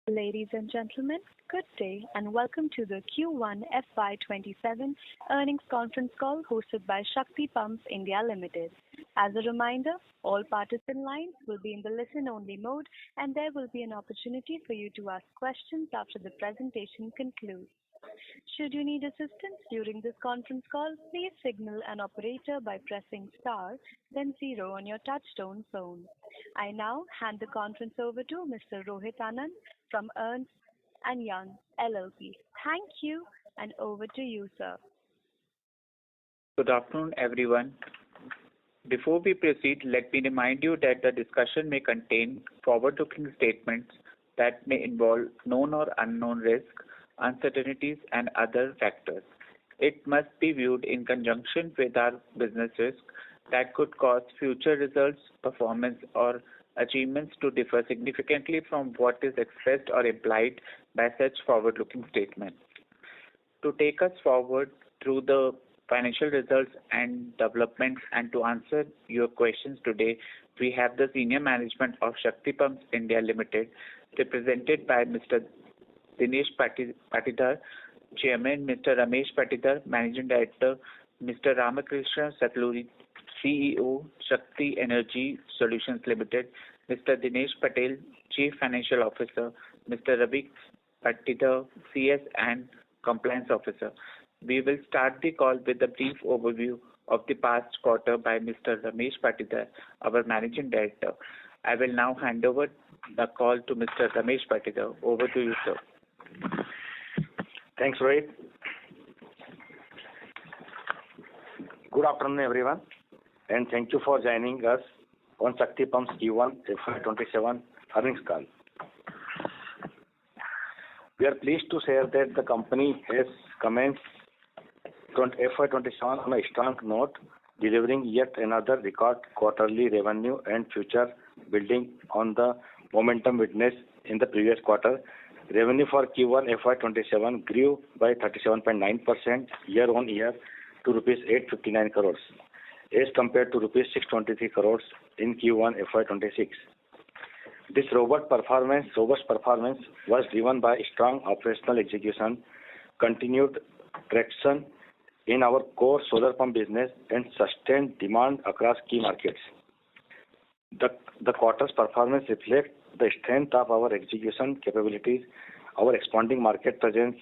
Ladies and gentlemen, good day and welcome to the Q1 FY27 earnings conference call hosted by Shakti Pumps India Limited. As a reminder, all participant lines will be in the listen-only mode and there will be an opportunity for you to ask questions after the presentation concludes. Should you need assistance during this conference call, please signal an operator by pressing star, then zero on your touchtone phone. I now hand the conference over to Mr. Rohit Anand from Ernst & Young LLP. Thank you and over to you, sir. Good afternoon, everyone. Before we proceed, let me remind you that the discussion may contain forward-looking statements that may involve known or unknown risks, uncertainties, and other factors. It must be viewed in conjunction with our business risk that could cause future results, performance, or achievements to differ significantly from what is expressed or implied by such forward-looking statements. To take us forward through the financial results and developments and to answer your questions today, we have the senior management of Shakti Pumps India Limited, represented by Mr. Dinesh Patidhar, Chairman, Mr. Ramesh Patidhar, Managing Director, Mr. Ramakrishna Satluri, CEO, Shakti Energy Solutions Limited, Mr. Dinesh Patel, Chief Financial Officer, Mr. Ravi Patidhar, CS and Compliance Officer. We will start the call with a brief overview of the past quarter by Mr. Ramesh Patidhar, our Managing Director. I will now hand over the call to Mr. Ramesh Patidhar. Over to you, sir. Thanks, Rohit. Good afternoon, everyone, and thank you for joining us on Shakti Pumps Q1 FY27 earnings call. We are pleased to share that the company has commenced FY27 on a strong note, delivering yet another record quarterly revenue and future building on the momentum witnessed in the previous quarter. Revenue for Q1 FY27 grew by 37.9% year-on-year to rupees 859 crores as compared to rupees 623 crores in Q1 FY26. This robust performance was driven by strong operational execution, continued traction in our core solar pump business, and sustained demand across key markets. The quarter's performance reflects the strength of our execution capabilities, our expanding market presence,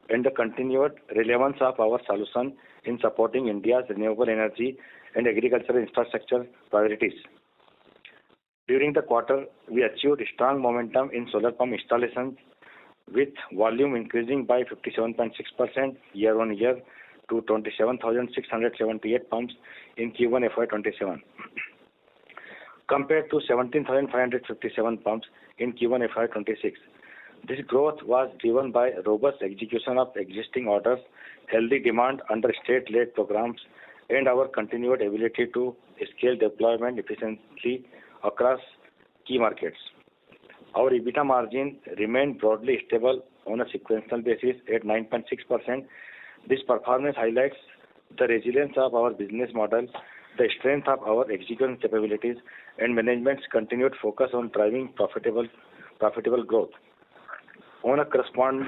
and the continued relevance of our solution in supporting India's renewable energy and agricultural infrastructure priorities. During the quarter, we achieved strong momentum in solar pump installations, with volume increasing by 57.6% year-on-year to 27,678 pumps in Q1 FY27, compared to 17,557 pumps in Q1 FY26. This growth was driven by robust execution of existing orders, healthy demand under state-led programs, and our continued ability to scale deployment efficiently across key markets. Our EBITDA margin remained broadly stable on a sequential basis at 9.6%. This performance highlights the resilience of our business model, the strength of our execution capabilities, and management's continued focus on driving profitable growth. On a corresponding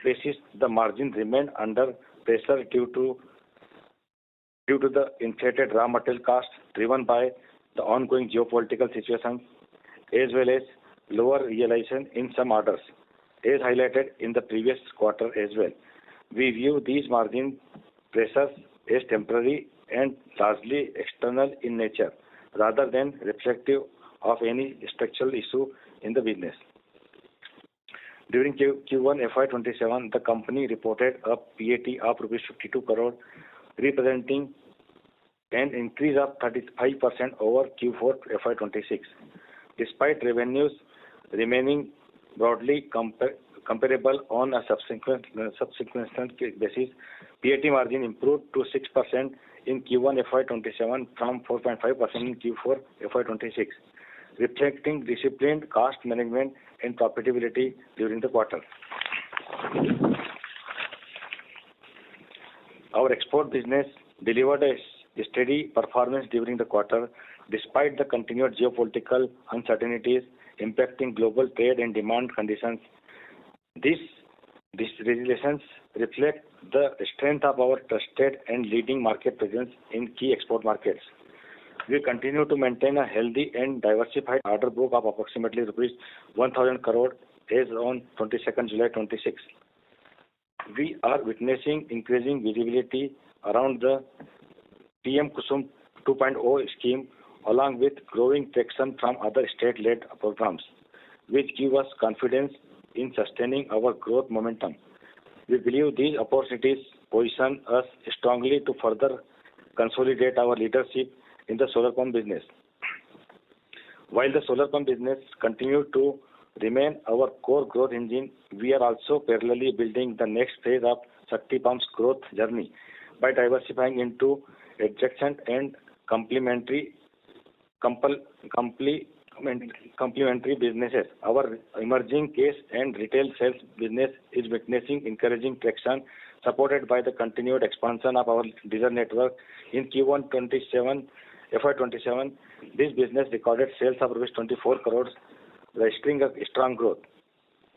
basis, the margin remained under pressure due to the inflated raw material costs driven by the ongoing geopolitical situations, as well as lower realization in some orders, as highlighted in the previous quarter as well. We view these margin pressures as temporary and largely external in nature, rather than reflective of any structural issue in the business. During Q1 FY27, the company reported a PAT of rupees 52 crore, representing an increase of 35% over Q4 FY26. Despite revenues remaining broadly comparable on a subsequent basis, PAT margin improved to 6% in Q1 FY27 from 4.5% in Q4 FY26, reflecting disciplined cost management and profitability during the quarter. Our export business delivered a steady performance during the quarter, despite the continued geopolitical uncertainties impacting global trade and demand conditions. These resilience reflect the strength of our trusted and leading market presence in key export markets. We continue to maintain a healthy and diversified order book of approximately rupees 1,000 crore as on 22nd July 26. We are witnessing increasing visibility around the PM Kusum 2.0 scheme, along with growing traction from other state-led programs, which give us confidence in sustaining our growth momentum. We believe these opportunities position us strongly to further consolidate our leadership in the solar pump business. While the solar pump business continues to remain our core growth engine, we are also parallelly building the next phase of Shakti Pump's growth journey by diversifying into adjacent and complementary businesses. Our emerging case and retail sales business is witnessing encouraging traction, supported by the continued expansion of our dealer network. In Q1 FY27, this business recorded sales of rupees 24 crores, registering a strong growth.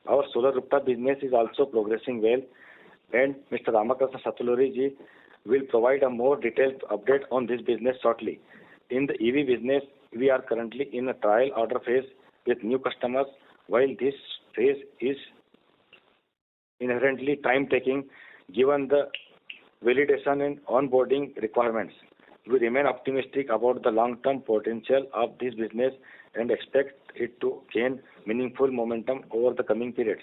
Our solar rooftop business is also progressing well, and Mr. Ramakrishna Sataluri ji will provide a more detailed update on this business shortly. In the EV business, we are currently in a trial order phase with new customers. While this phase is inherently time-taking, given the validation and onboarding requirements, we remain optimistic about the long-term potential of this business and expect it to gain meaningful momentum over the coming periods.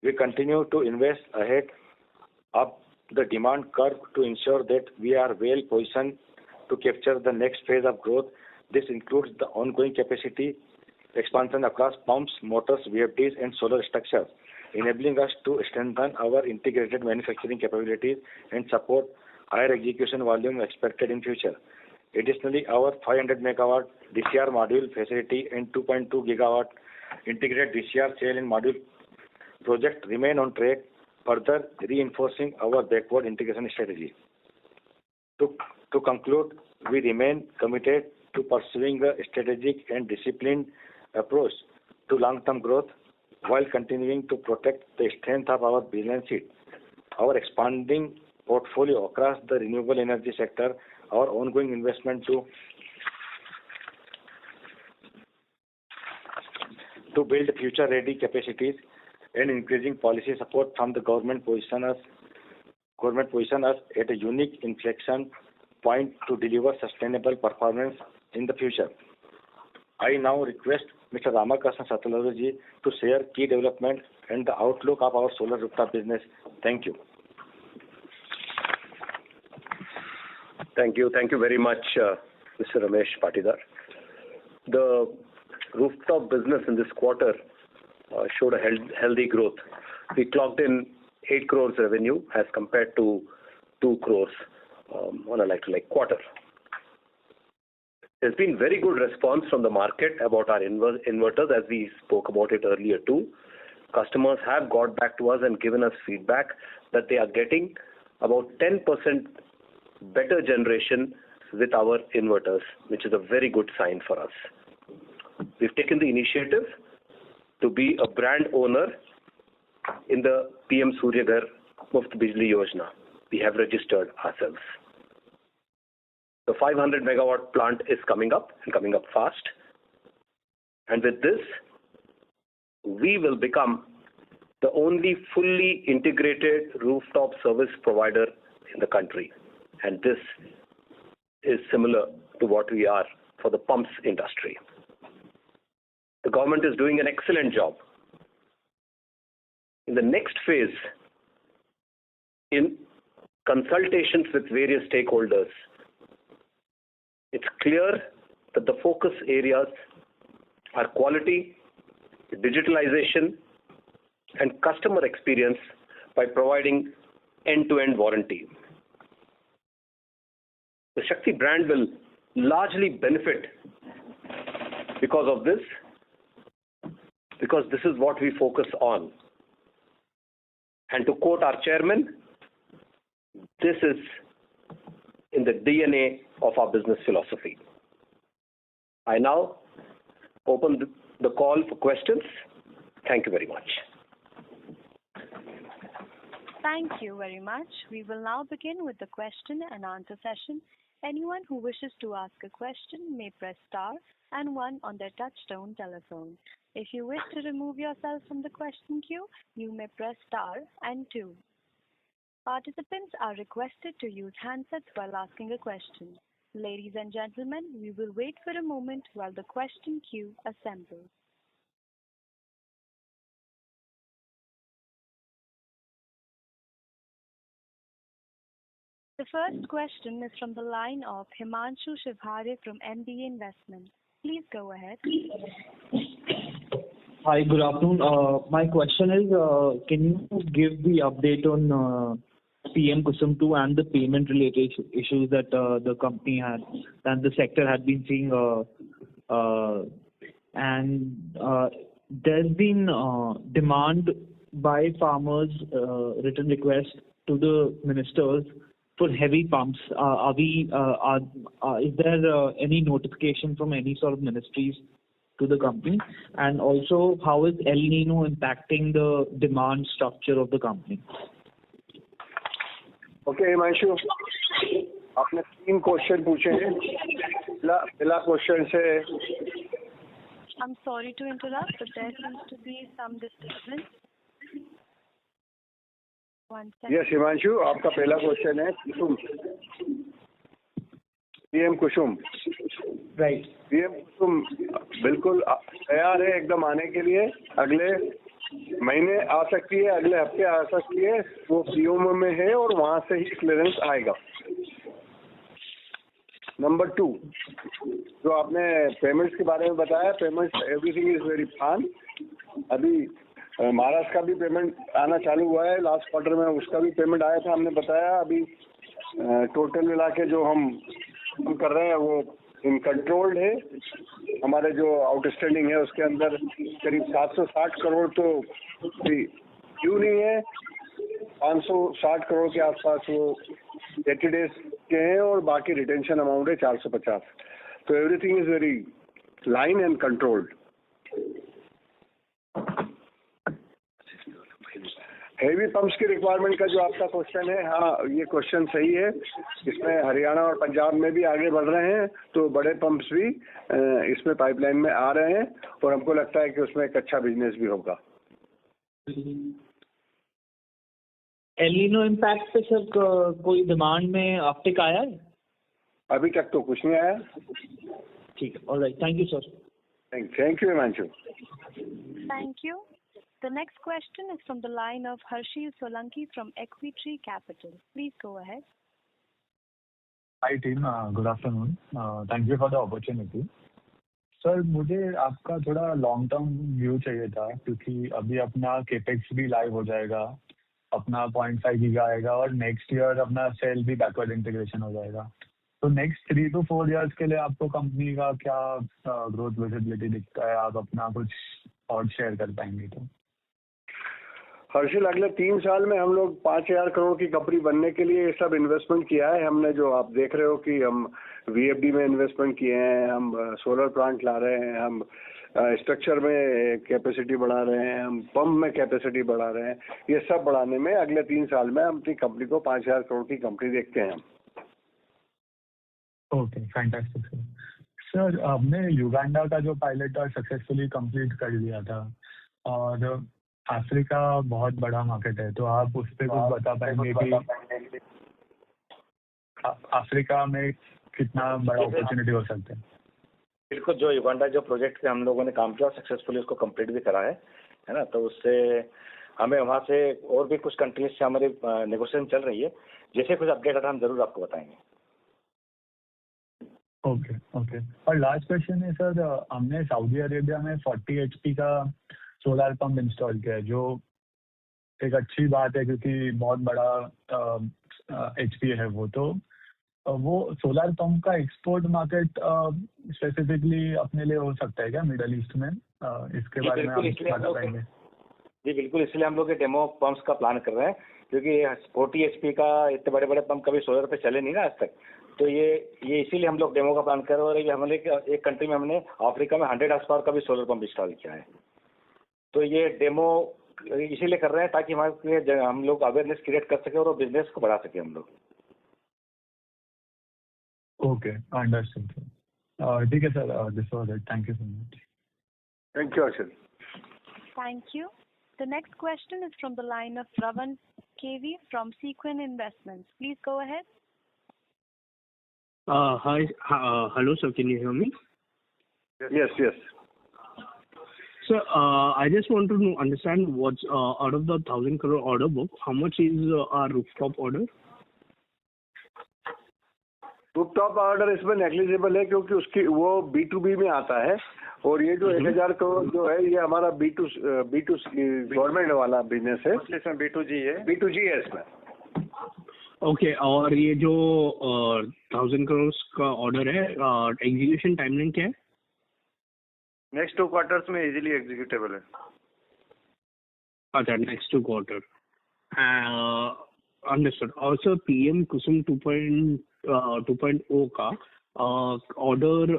We continue to invest ahead of the demand curve to ensure that we are well positioned to capture the next phase of growth. This includes the ongoing capacity expansion across pumps, motors, VFDs, and solar structures, enabling us to strengthen our integrated manufacturing capabilities and support higher execution volume expected in future. Additionally, our 500 megawatt DCR module facility and 2.2 gigawatt integrated DCR cell and module project remain on track, further reinforcing our backward integration strategy. To conclude, we remain committed to pursuing a strategic and disciplined approach to long-term growth while continuing to protect the strength of our balance sheet. Our expanding portfolio across the renewable energy sector, our ongoing investment to build future-ready capacities, and increasing policy support from the government position us at a unique inflection point to deliver sustainable performance in the future. I now request Mr. Ramakrishna Sataluri ji to share key developments and the outlook of our solar rooftop business. Thank you. Thank you very much, Mr. Ramesh Patidar. The rooftop business in this quarter showed a healthy growth. We clocked in 8 crores revenue as compared to 2 crores on a like-to-like quarter. There's been very good response from the market about our inverters, as we spoke about it earlier too. Customers have got back to us and given us feedback that they are getting about 10% better generation with our inverters, which is a very good sign for us. We've taken the initiative to be a brand owner in the PM Surya Ghar Muft Bijli Yojana. We have registered ourselves. The 500 megawatt plant is coming up and coming up fast. And with this, we will become the only fully integrated rooftop service provider in the country. And this is similar to what we are for the pumps industry. The government is doing an excellent job. In the next phase, in consultations with various stakeholders, it's clear that the focus areas are quality, digitalization, and customer experience by providing end-to-end warranty. The Shakti brand will largely benefit because of this, because this is what we focus on. And to quote our chairman, this is in the DNA of our business philosophy. I now open the call for questions. Thank you very much. Thank you very much. We will now begin with the question and answer session. Anyone who wishes to ask a question may press star and one on their touchtone telephone. If you wish to remove yourself from the question queue, you may press star and two. Participants are requested to use handsets while asking a question. Ladies and gentlemen, we will wait for a moment while the question queue assembles. The first question is from the line of Himanshu Shivhare from MBA Investment. Please go ahead. Hi, good afternoon. My question is, can you give the update on PM Kusum 2 and the payment-related issues that the company had and the sector had been seeing? There's been demand by farmers, written request to the ministers for heavy pumps. Is there any notification from any sort of ministries to the company? And also, how is El Nino impacting the demand structure of the company? Okay, Himanshu, आपने 3 question पूछे हैं. पहला question से I'm sorry to interrupt, but there seems to be some disturbance. One second. Yes Himanshu, आपका पहला question है कुसुम, PM कुसुम. Right. PM कुसुम बिल्कुल तैयार है एकदम आने के लिए. अगले महीने आ सकती है, अगले हफ्ते आ सकती है. वो पीओम में है और वहां से ही क्लियरेंस आएगा. नंबर 2, जो आपने पेमेंट्स के बारे में बताया, payments everything is very fine. अभी महाराष्ट्र का भी पेमेंट आना चालू हुआ है. लास्ट क्वार्टर में उसका भी पेमेंट आया था, हमने बताया. अभी टोटल मिला के जो हम कर रहे हैं वो इन कंट्रोल्ड है. हमारे जो आउटस्टैंडिंग है उसके अंदर करीब 760 करोड़ तो क्यों नहीं है, 560 करोड़ के आसपास वो 80 डेज के हैं और बाकी रिटेंशन अमाउंट है 450. तो everything is very line and controlled. Heavy pumps की रिक्वायरमेंट का जो आपका क्वेश्चन है, हाँ ये क्वेश्चन सही है. इसमें हरियाणा और पंजाब में भी आगे बढ़ रहे हैं, तो बड़े पंप्स भी इसमें पाइपलाइन में आ रहे हैं और हमको लगता है कि उसमें एक अच्छा बिजनेस भी होगा. एल नीनो इम्पैक्ट पे सर कोई डिमांड में अपटिक आया है? अभी तक तो कुछ नहीं आया. ठीक है, alright, thank you sir. Thank you Himanshu. Thank you. The next question is from the line of Harshil Solanki from Equitree Capital. Please go ahead. Hi team, good afternoon. Thank you for the opportunity. Sir मुझे आपका थोड़ा long term view चाहिए था, क्योंकि अभी अपना capex भी live हो जाएगा, अपना 0.5 गीगा आएगा और नेक्स्ट ईयर अपना सेल भी बैकवर्ड इंटीग्रेशन हो जाएगा. तो नेक्स्ट 3 to 4 years के लिए आपको कंपनी का क्या ग्रोथ विजिबिलिटी दिखता है? आप अपना कुछ और शेयर कर पाएंगे तो? हर्षिल, अगले 3 साल में हम लोग 5,000 करोड़ की कंपनी बनने के लिए ये सब इन्वेस्टमेंट किया है हमने. जो आप देख रहे हो कि हम VFD में इन्वेस्टमेंट किए हैं, हम सोलर प्लांट ला रहे हैं, हम स्ट्रक्चर में कैपेसिटी बढ़ा रहे हैं, हम पंप में कैपेसिटी बढ़ा रहे हैं. ये सब बढ़ाने में अगले 3 साल में हम अपनी कंपनी को 5,000 करोड़ की कंपनी देखते हैं. Okay, fantastic sir. सर हमने युगांडा का जो पायलट सक्सेसफुली कंप्लीट कर दिया था और अफ्रीका बहुत बड़ा मार्केट है, तो आप उस पर कुछ बता पाएंगे कि अफ्रीका में कितना बड़ा अपॉर्चुनिटी हो सकता है? बिल्कुल, जो युगांडा जो प्रोजेक्ट पे हम लोगों ने काम किया सक्सेसफुली उसको कंप्लीट भी करा है ना. तो उससे हमें वहाँ से और भी कुछ कंट्रीज से हमारी नेगोशिएशन चल रही है. जैसे कुछ अपडेट आता है हम जरूर आपको बताएंगे. Okay okay. और लास्ट क्वेश्चन है सर, हमने सऊदी अरेबिया में 40 HP का सोलर पंप इंस्टॉल किया है, जो एक अच्छी बात है क्योंकि बहुत बड़ा HP है वो. तो वो सोलर पंप का एक्सपोर्ट मार्केट स्पेसिफिकली अपने लिए हो सकता है क्या मिडल ईस्ट में? इसके बारे में आप बता पाएंगे? जी बिल्कुल, इसलिए हम लोग डेमो पंप्स का प्लान कर रहे हैं, क्योंकि 40 HP का इतने बड़े बड़े पंप कभी सोलर पे चले नहीं ना आज तक. तो ये इसीलिए हम लोग डेमो का प्लान कर रहे हैं. और ये हमने एक कंट्री में हमने अफ्रीका में 100 HP का भी सोलर पंप इंस्टॉल किया है. तो ये डेमो इसीलिए कर रहे हैं ताकि हम लोग अवेयरनेस क्रिएट कर सके और बिजनेस को बढ़ा सके हम लोग। Okay, understood sir. ठीक है sir, this was it. Thank you so much. Thank you Arshad. Thank you. The next question is from the line of Ravan KV from Sequin Investments. Please go ahead. Hi. Hello, sir. Can you hear me? Yes. Sir, I just want to understand what's out of the 1,000 crore order book, how much is our rooftop order? Rooftop order इसमें negligible है क्योंकि उसकी वो B2B में आता है, और ये जो 1,000 करोड़ जो है ये हमारा B2 गवर्नमेंट वाला बिजनेस है, इसमें B2G है इसमें। ओके, और ये जो 1,000 करोड़ का ऑर्डर है, एग्जीक्यूशन टाइमलाइन क्या है? नेक्स्ट 2 क्वार्टर्स में इजीली एग्जीक्यूटेबल है। अच्छा, next 2 quarter, understood. Also PM कुसुम 2.0 का ऑर्डर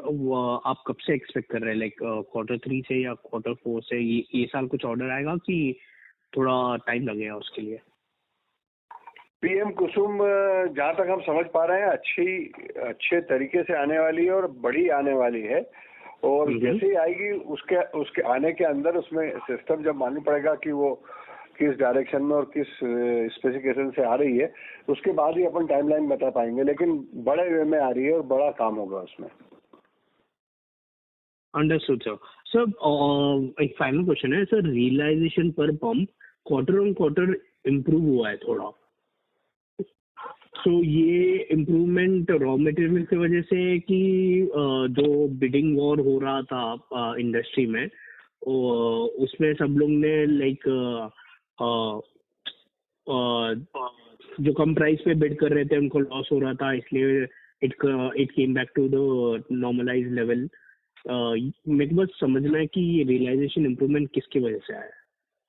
आप कब से एक्सपेक्ट कर रहे हैं? लाइक Q3 से या Q4 से ये साल कुछ ऑर्डर आएगा कि थोड़ा टाइम लगेगा उसके लिए? PM कुसुम जहाँ तक हम समझ पा रहे हैं अच्छे तरीके से आने वाली है और बड़ी आने वाली है, और जैसे ही आएगी उसके आने के अंदर उसमें सिस्टम जब मालूम पड़ेगा कि वो किस डायरेक्शन में और किस स्पेसिफिकेशन से आ रही है, उसके बाद ही अपन टाइमलाइन बता पाएंगे, लेकिन बड़े वे में आ रही है और बड़ा काम होगा उसमें। Understood sir. सर, एक फाइनल क्वेश्चन है सर, रियलाइजेशन पर pump quarter on quarter improve हुआ है थोड़ा, तो ये इम्प्रूवमेंट रॉ मटेरियल की वजह से कि जो बिडिंग वॉर हो रहा था इंडस्ट्री में, उसमें सब लोग ने लाइक जो कम प्राइस पे बिड कर रहे थे उनको लॉस हो रहा था, इसलिए it came back to the normalise level. मेरे को बस समझना है कि ये रियलाइजेशन इम्प्रूवमेंट किसकी वजह से आया है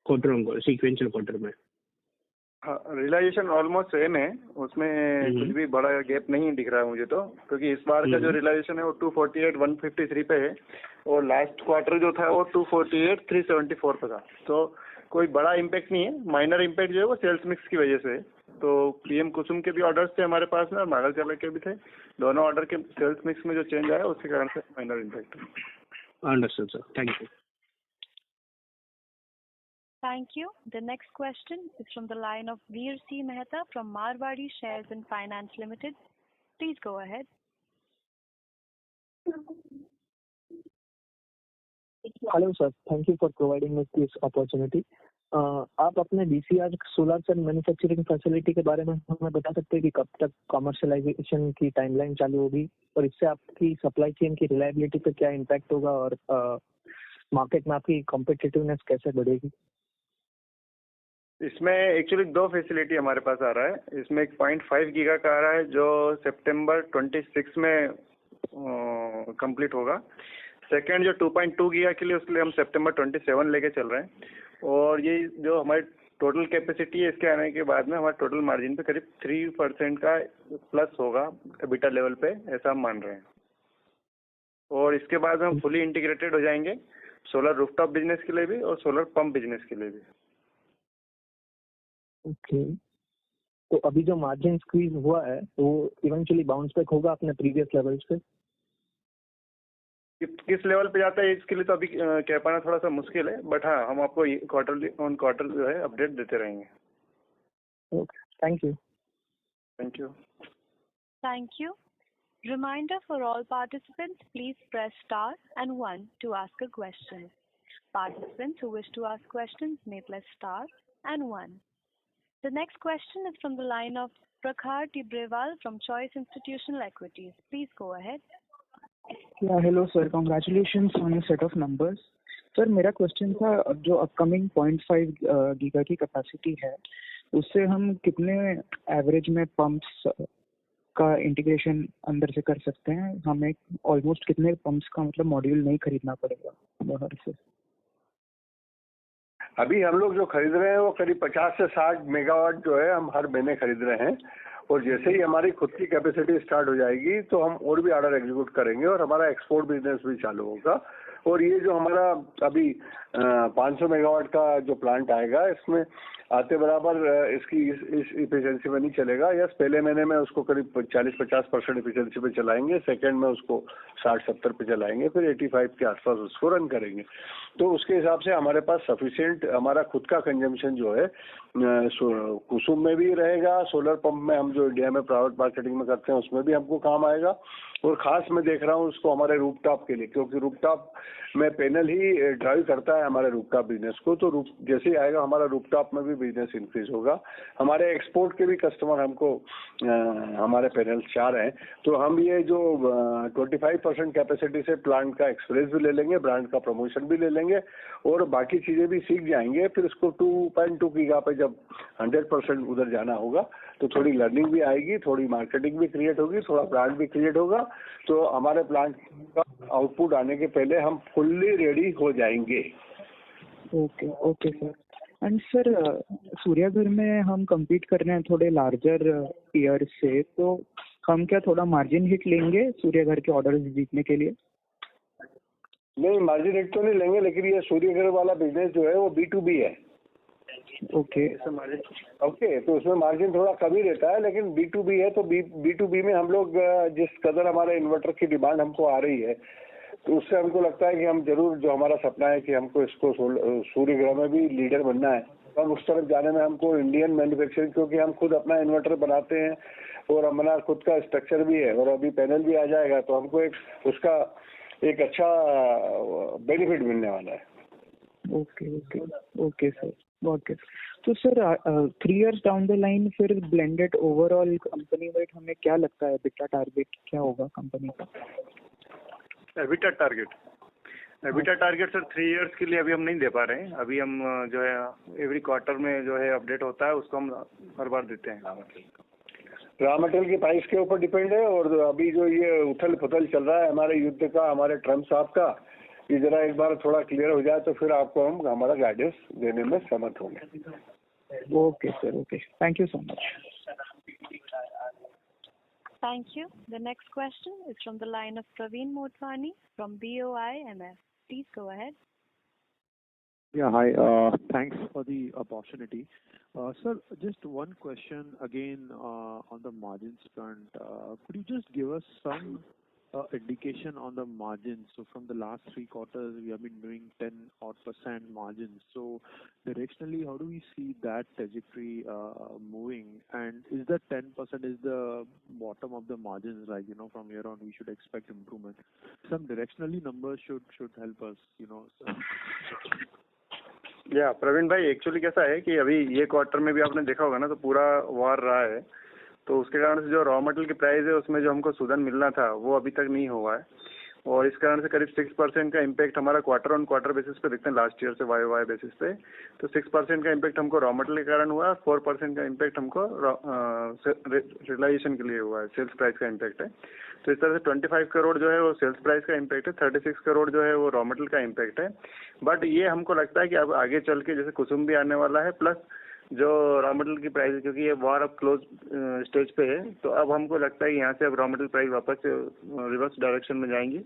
quarter on quarter, sequential quarter में? हाँ, रियलाइजेशन ऑलमोस्ट सेम है, उसमें कुछ भी बड़ा गैप नहीं दिख रहा है मुझे तो, क्योंकि इस बार का जो रियलाइजेशन है वो 248 153 पे है, और लास्ट क्वार्टर जो था वो 248 374 पे था, तो कोई बड़ा इम्पैक्ट नहीं है। माइनर इम्पैक्ट जो है वो सेल्स मिक्स की वजह से है। तो PM कुसुम के भी ऑर्डर्स थे हमारे पास में और मागल चालक के भी थे, दोनों ऑर्डर के सेल्स मिक्स में जो चेंज आया उसके कारण से माइनर इम्पैक्ट है। Understood sir, thank you. Thank you. The next question is from the line of Veer C. Mehta from Marwari Shares and Finance Limited. Please go ahead. Hello sir, thank you for providing us this opportunity. आप अपने DCR solar cell manufacturing facility के बारे में हमें बता सकते हैं कि कब तक कमर्शियलाइजेशन की टाइमलाइन चालू होगी, और इससे आपकी सप्लाई चेन की रिलायबिलिटी पे क्या इम्पैक्ट होगा, और मार्केट में आपकी कॉम्पिटिटिवनेस कैसे बढ़ेगी? इसमें एक्चुअली 2 फैसिलिटी हमारे पास आ रहा है। इसमें एक 0.5 गीगा का आ रहा है जो सितंबर 26 में कंप्लीट होगा। सेकेंड जो 2.2 गीगा के लिए, उसके लिए हम सितंबर 27 लेके चल रहे हैं, और ये जो हमारी टोटल कैपेसिटी है इसके आने के बाद में हमारे टोटल मार्जिन पे करीब 3% का प्लस होगा EBITDA लेवल पे, ऐसा हम मान रहे हैं। और इसके बाद हम फुली इंटीग्रेटेड हो जाएंगे सोलर रूफटॉप बिजनेस के लिए भी और सोलर पंप बिजनेस के लिए भी। ओके, तो अभी जो मार्जिन स्क्वीज हुआ है वो इवेंचुअली बाउंस बैक होगा अपने प्रीवियस लेवल्स पे? किस लेवल पे जाता है इसके लिए तो अभी कह पाना थोड़ा सा मुश्किल है, बट हाँ, हम आपको क्वार्टरली ऑन क्वार्टर जो है अपडेट देते रहेंगे। Okay, thank you. Thank you. Thank you. Reminder for all participants, please press star and 1 to ask a question. Participants who wish to ask questions may press star and 1. The next question is from the line of Prakhar Tibrewal from Choice Institutional Equities. Please go ahead. Yeah, hello sir. Congratulations on your set of numbers. Sir, मेरा question था, जो upcoming 0.5 giga की capacity है उससे हम कितने average में pumps का इंटीग्रेशन अंदर से कर सकते हैं? हमें ऑलमोस्ट कितने पंप्स का मतलब मॉड्यूल नहीं खरीदना पड़ेगा बाहर से? अभी हम लोग जो खरीद रहे हैं वो करीब 50 से 60 मेगावाट जो है हम हर महीने खरीद रहे हैं, और जैसे ही हमारी खुद की कैपेसिटी स्टार्ट हो जाएगी तो हम और भी ऑर्डर एग्जीक्यूट करेंगे और हमारा एक्सपोर्ट बिजनेस भी चालू होगा, और ये जो हमारा अभी 500 मेगावाट का जो प्लांट आएगा, इसमें आते बराबर इसकी इस इफिशिएंसी में नहीं चलेगा। यस, पहले महीने में उसको करीब 40-50% इफिशिएंसी पे चलाएंगे, सेकंड में उसको 60-70 पे चलाएंगे, फिर 85 के आसपास उसको रन करेंगे। तो उसके हिसाब से हमारे पास सफिशिएंट हमारा खुद का कंजम्पशन जो है कुसुम में भी रहेगा, सोलर पंप में हम जो इंडिया में प्राइवेट मार्केटिंग में करते हैं उसमें भी हमको काम आएगा। और खास मैं देख रहा हूँ उसको हमारे रूफटॉप के लिए, क्योंकि रूफटॉप में पैनल ही ड्राइव करता है हमारे रूफटॉप बिजनेस को। तो जैसे ही आएगा हमारा रूफटॉप में भी बिजनेस इंक्रीज होगा। हमारे एक्सपोर्ट के भी कस्टमर हमको हमारे पैनल चाह रहे हैं। तो हम ये जो 25% कैपेसिटी से प्लांट का एक्सपीरियंस भी ले लेंगे, ब्रांड का प्रमोशन भी ले लेंगे और बाकी चीजें भी सीख जाएंगे। फिर इसको 2.2 गीगा पे जब 100% उधर जाना होगा तो थोड़ी लर्निंग भी आएगी, थोड़ी मार्केटिंग भी क्रिएट होगी, थोड़ा ब्रांड भी क्रिएट होगा। तो हमारे प्लांट का आउटपुट आने के पहले हम फुल्ली रेडी हो जाएंगे। Okay sir. And sir, Suryaghar में हम compete कर रहे हैं थोड़े लार्जर पीयर्स से, तो हम क्या थोड़ा मार्जिन हिट लेंगे सूर्याघर के ऑर्डर्स जीतने के लिए? नहीं, मार्जिन हिट तो नहीं लेंगे, लेकिन ये सूर्यघर वाला बिजनेस जो है वो B2B है। ओके, तो उसमें मार्जिन थोड़ा कम ही रहता है, लेकिन B2B है तो B2B में हम लोग जिस कदर हमारे इन्वर्टर की डिमांड हमको आ रही है, तो उससे हमको लगता है कि हम जरूर, जो हमारा सपना है कि हमको इसको सूर्यग्रह में भी लीडर बनना है, और उस तरफ जाने में हमको इंडियन मैन्युफैक्चरिंग, क्योंकि हम खुद अपना इन्वर्टर बनाते हैं और हमारा खुद का स्ट्रक्चर भी है और अभी पैनल भी आ जाएगा, तो हमको उसका एक अच्छा बेनिफिट मिलने वाला है। Okay sir, okay. तो sir 3 years down the line फिर ब्लेंडेड ओवरऑल कंपनी वाइड हमें क्या लगता है EBITDA टारगेट क्या होगा कंपनी का? EBITDA टारगेट सर 3 years के लिए अभी हम नहीं दे पा रहे हैं। अभी हम जो है एवरी क्वार्टर में जो है अपडेट होता है, उसको हम हर बार देते हैं। रॉ मटेरियल की प्राइस के ऊपर डिपेंड है, और अभी जो ये उथल पुथल चल रहा है हमारे युद्ध का, हमारे ट्रम्प साहब का, ये जरा एक बार थोड़ा क्लियर हो जाए तो फिर आपको हम हमारा गाइडेंस देने में समर्थ होंगे। Okay sir, okay, thank you so much. Thank you. The next question is from the line of Praveen Motwani from BOI MF. Please go ahead. Yeah, hi. Thanks for the opportunity. Sir, just one question again on the margins front. Could you just give us some indication on the margins? So from the last 3 quarters, we have been doing 10% margins. So directionally, how do we see that trajectory moving? And is that 10% is the bottom of the margins? Like, from here on, we should expect improvement. Some directionally numbers should help us, या प्रवीण भाई, actually कैसा है कि अभी ये quarter में भी आपने देखा होगा ना, तो पूरा वार रहा है, तो उसके कारण से जो रॉ मटेरियल की प्राइस है उसमें जो हमको सुधार मिलना था वो अभी तक नहीं हुआ है, और इस कारण से करीब 6% का इम्पैक्ट हमारा क्वार्टर ऑन क्वार्टर बेसिस पे देखते हैं लास्ट ईयर से YOY बेसिस पे। तो 6% का इम्पैक्ट हमको रॉ मटेरियल के कारण हुआ है, 4% का इम्पैक्ट हमको रियलाइजेशन के लिए हुआ है, सेल्स प्राइस का इम्पैक्ट है। तो इस तरह से 25 करोड़ जो है वो सेल्स प्राइस का इम्पैक्ट है, 36 करोड़ जो है वो रॉ मटेरियल का इम्पैक्ट है। बट ये हमको लगता है कि अब आगे चल के जैसे कुसुम भी आने वाला है, प्लस जो रॉ मटेरियल की प्राइस है, क्योंकि ये वॉर अब क्लोज स्टेज पे है, तो अब हमको लगता है कि यहाँ से अब रॉ मटेरियल प्राइस वापस रिवर्स डायरेक्शन में जाएंगी,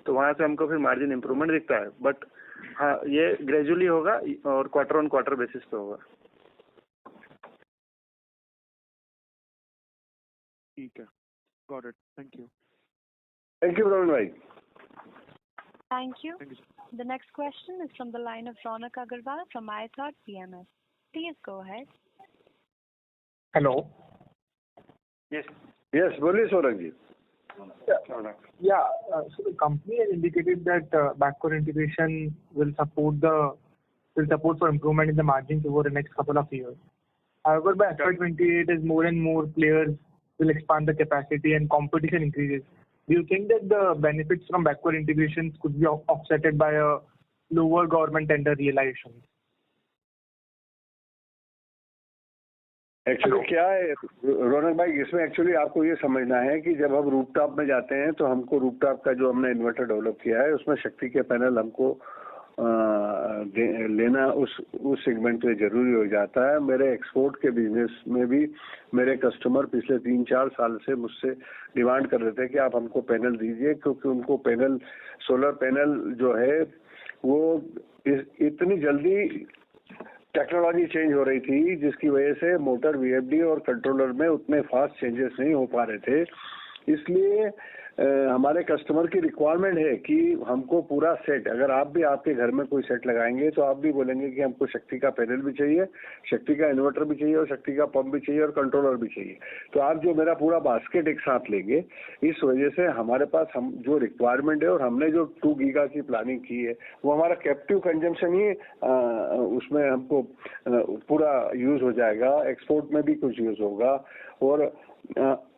तो वहाँ से हमको फिर मार्जिन इंप्रूवमेंट दिखता है। बट हाँ, ये ग्रेजुअली होगा और क्वार्टर ऑन क्वार्टर बेसिस पे होगा। ठीक है, got it, thank you. Thank you, Praveen bhai. Thank you. The next question is from the line of Ronak Agarwal from iThought PMS. Please go ahead. Hello. Yes, बोलिए Saurabh ji. So the company has indicated that backward integration will support for improvement in the margins over the next couple of years. However, by FY28, as more and more players will expand the capacity and competition increases, do you think that the benefits from backward integration could be offset by a lower government tender realization? Actually क्या है रौनक भाई, इसमें actually आपको ये समझना है कि जब हम रूफटॉप में जाते हैं तो हमको रूफटॉप का जो हमने इन्वर्टर डेवलप किया है उसमें शक्ति के पैनल हमको लेना उस सेगमेंट पे जरूरी हो जाता है। मेरे एक्सपोर्ट के बिजनेस में भी मेरे कस्टमर पिछले 3-4 साल से मुझसे डिमांड कर रहे थे कि आप हमको पैनल दीजिए, क्योंकि उनको पैनल, सोलर पैनल जो है वो इतनी जल्दी टेक्नोलॉजी चेंज हो रही थी जिसकी वजह से मोटर, वीएफडी और कंट्रोलर में उतने फास्ट चेंजेस नहीं हो पा रहे थे। इसलिए हमारे कस्टमर की रिक्वायरमेंट है कि हमको पूरा सेट, अगर आप भी आपके घर में कोई सेट लगाएंगे तो आप भी बोलेंगे कि हमको शक्ति का पैनल भी चाहिए, शक्ति का इन्वर्टर भी चाहिए और शक्ति का पंप भी चाहिए और कंट्रोलर भी चाहिए। तो आप जो मेरा पूरा बास्केट एक साथ लेंगे, इस वजह से हमारे पास हम जो रिक्वायरमेंट है और हमने जो 2 गीगा की प्लानिंग की है वो हमारा कैप्टिव कंजम्पशन ही उसमें हमको पूरा यूज हो जाएगा, एक्सपोर्ट में भी कुछ यूज होगा और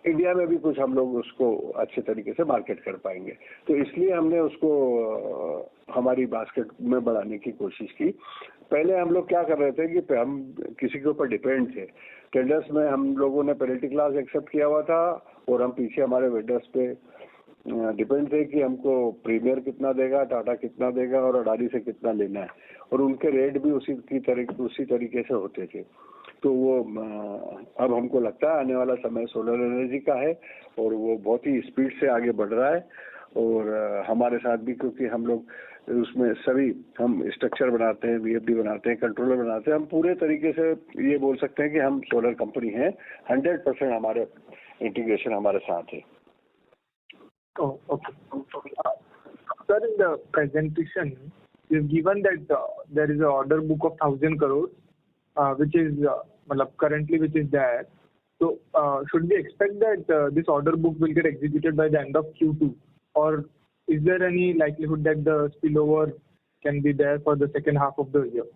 इंडिया में भी कुछ हम लोग उसको अच्छे तरीके से मार्केट कर पाएंगे। तो इसलिए हमने उसको हमारी बास्केट में बढ़ाने की कोशिश की। पहले हम लोग क्या कर रहे थे कि हम किसी के ऊपर डिपेंड थे। टेंडर्स में हम लोगों ने पेनल्टी क्लास एक्सेप्ट किया हुआ था और हम पीछे हमारे वेंडर्स पे डिपेंड थे कि हमको प्रीमियर कितना देगा, टाटा कितना देगा और अडानी से कितना लेना है, और उनके रेट भी उसी तरीके से होते थे। तो वो अब हमको लगता है आने वाला समय सोलर एनर्जी का है और वो बहुत ही स्पीड से आगे बढ़ रहा है। और हमारे साथ भी, क्योंकि हम लोग उसमें सभी हम स्ट्रक्चर बनाते हैं, वीएफडी बनाते हैं, कंट्रोलर बनाते हैं, हम पूरे तरीके से ये बोल सकते हैं कि हम सोलर कंपनी हैं। 100% हमारे इंटीग्रेशन हमारे साथ है। Okay. Sir, in the presentation, you've given that there is an order book of 1,000 crores, which is currently which is there. So, should we expect that this order book will get executed by the end of Q2, or is there any likelihood that the spillover can be there for the second half of the year?